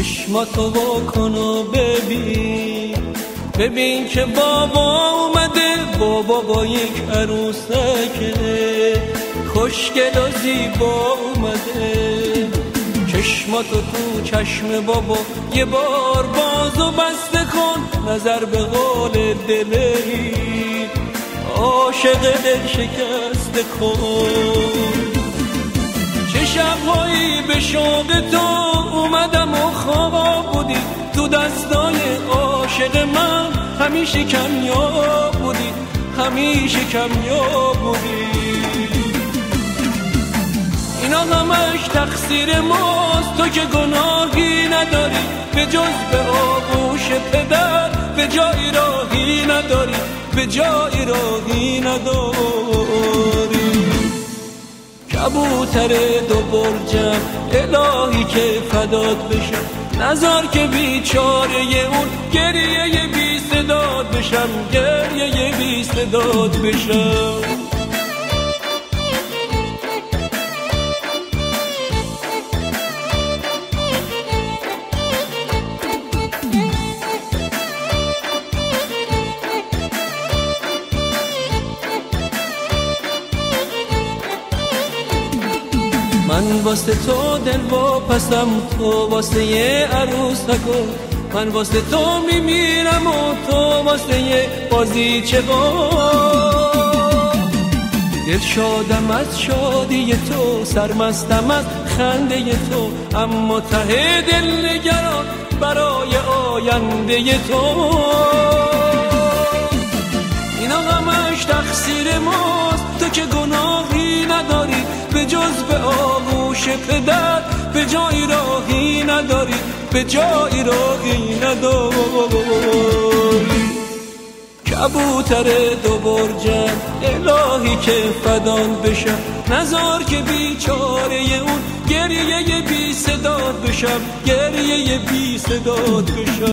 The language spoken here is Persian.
چشماتو واکن و ببین که بابا اومده، بابا با یک عروسک خوشگل و زیبا اومده. چشماتو تو چشم بابا یه بار باز و بسته کن، نظر به قول دلری عاشق دل شکسته کن. چه شبهایی به شوق تو اومدم و خواب بودی، تو دستای عاشق من همیشه کمیاب بودی، همیشه کمیاب بودی. اینا همش تقصیر ماست، تو که گناهی نداری به جز به آغوش پدر، به جایی راهی نداری، به جایی راهی نداری. کبوتر دو برجم الهی که فدات بشم، نذار که بیچاره اون گریه بی صدات بشم، گریه بی صدات بشم. من واسه تو دل واپسم، تو واسه یه عروسکو، من واسه تو میمیرم و تو واسه یه بازیچه دل شادم از شادی تو، سرمستم از خنده تو، اما ته دل نگران برای آینده تو. اینا همش تقصیر ماست، تو که گناهی نداری به جز به آغوش پدر، به جایی راهی نداری، به جایی راهی نداری. کبوتر دو برجم الهی که فدان بشم، نذار که بیچاره اون گریه بی صدات بشم، گریه بی صدات بشم.